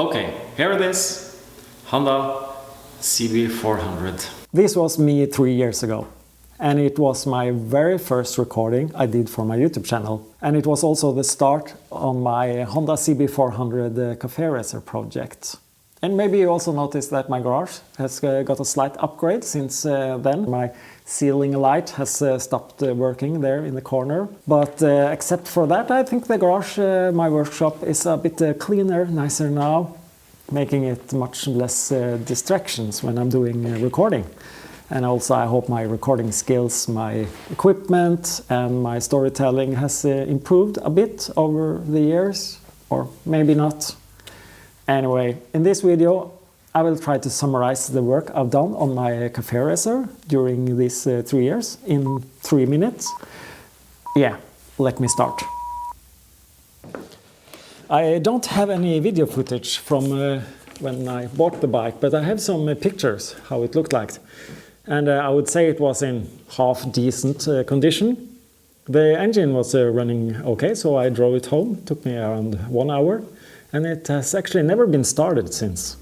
Okay, here it is, Honda CB400. This was me 3 years ago, and it was my very first recording I did for my YouTube channel, and it was also the start on my Honda CB400 cafe racer project. And maybe you also noticed that my garage has got a slight upgrade since then. My ceiling light has stopped working there in the corner. But except for that, I think the garage, my workshop, is a bit cleaner, nicer now, making it much less distractions when I'm doing recording. And also I hope my recording skills, my equipment and my storytelling has improved a bit over the years, or maybe not. Anyway, in this video I will try to summarize the work I've done on my cafe racer during these 3 years in 3 minutes. Yeah, let me start. I don't have any video footage from when I bought the bike, but I have some pictures how it looked like. And I would say it was in half decent condition. The engine was running okay, so I drove it home. It took me around 1 hour, and it has actually never been started since.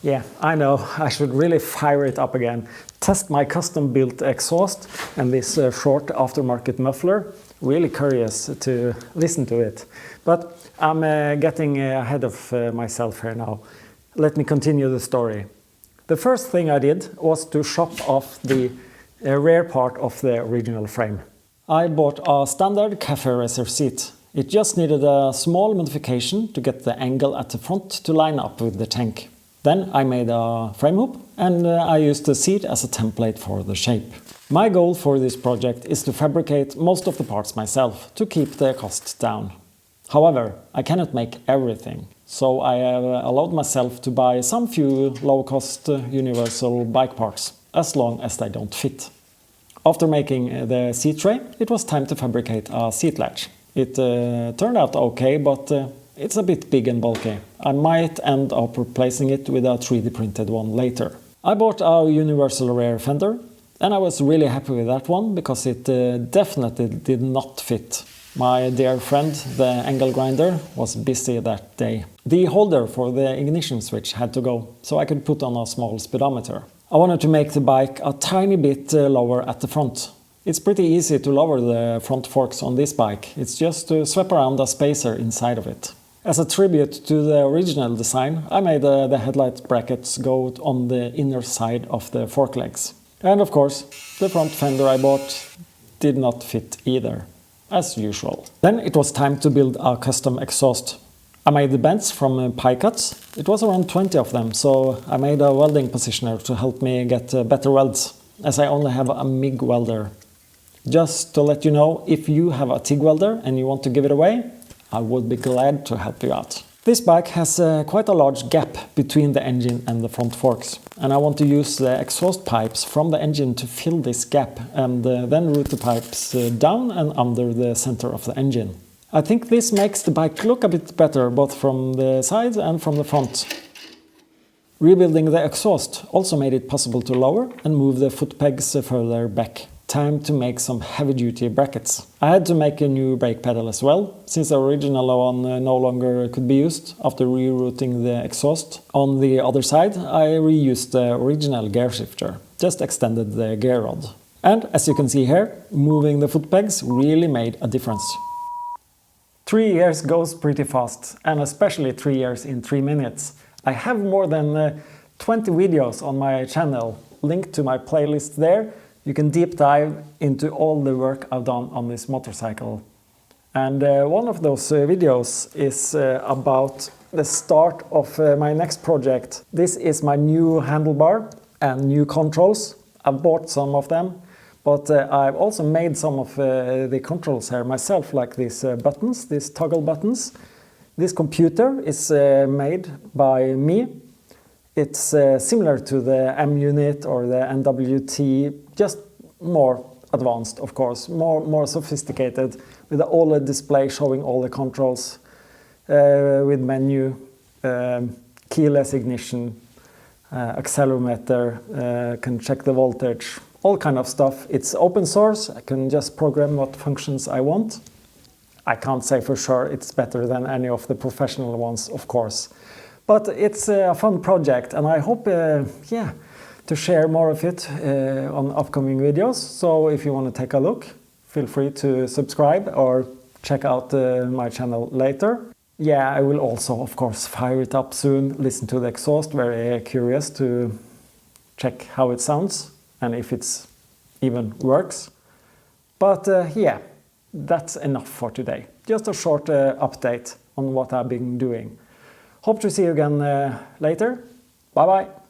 Yeah, I know, I should really fire it up again. Test my custom-built exhaust and this short aftermarket muffler. Really curious to listen to it. But I'm getting ahead of myself here now. Let me continue the story. The first thing I did was to chop off the rear part of the original frame. I bought a standard cafe racer seat. It just needed a small modification to get the angle at the front to line up with the tank. Then I made a frame hoop and I used the seat as a template for the shape. My goal for this project is to fabricate most of the parts myself to keep the cost down. However, I cannot make everything, so I have allowed myself to buy some few low-cost universal bike parts, as long as they don't fit. After making the seat tray, it was time to fabricate a seat latch. It turned out okay, but it's a bit big and bulky. I might end up replacing it with a 3D printed one later. I bought a universal rear fender, and I was really happy with that one because it definitely did not fit. My dear friend, the angle grinder, was busy that day. The holder for the ignition switch had to go, so I could put on a small speedometer. I wanted to make the bike a tiny bit lower at the front. It's pretty easy to lower the front forks on this bike. It's just to swap around a spacer inside of it. As a tribute to the original design, I made the headlight brackets go on the inner side of the fork legs. And of course, the front fender I bought did not fit either, as usual. Then it was time to build a custom exhaust. I made the bends from pie cuts. It was around 20 of them, so I made a welding positioner to help me get better welds, as I only have a MIG welder. Just to let you know, if you have a TIG welder and you want to give it away, I would be glad to help you out. This bike has quite a large gap between the engine and the front forks, and I want to use the exhaust pipes from the engine to fill this gap and then route the pipes down and under the center of the engine. I think this makes the bike look a bit better both from the side and from the front. Rebuilding the exhaust also made it possible to lower and move the foot pegs further back. Time to make some heavy-duty brackets. I had to make a new brake pedal as well, since the original one no longer could be used after rerouting the exhaust. On the other side, I reused the original gear shifter, just extended the gear rod. And as you can see here, moving the foot pegs really made a difference. 3 years goes pretty fast, and especially 3 years in 3 minutes. I have more than 20 videos on my channel, linked to my playlist there. You can deep dive into all the work I've done on this motorcycle. And one of those videos is about the start of my next project. This is my new handlebar and new controls. I've bought some of them, but I've also made some of the controls here myself, like these buttons, these toggle buttons. This computer is made by me. It's similar to the M-Unit or the NWT, just more advanced, of course, more sophisticated, with an OLED display showing all the controls, with menu, keyless ignition, accelerometer, can check the voltage, all kind of stuff. It's open source. I can just program what functions I want. I can't say for sure it's better than any of the professional ones, of course. But it's a fun project, and I hope to share more of it on upcoming videos. So if you want to take a look, feel free to subscribe or check out my channel later. Yeah, I will also, of course, fire it up soon, listen to the exhaust, very curious to check how it sounds and if it's even works. But yeah, that's enough for today. Just a short update on what I've been doing. Hope to see you again later. Bye bye.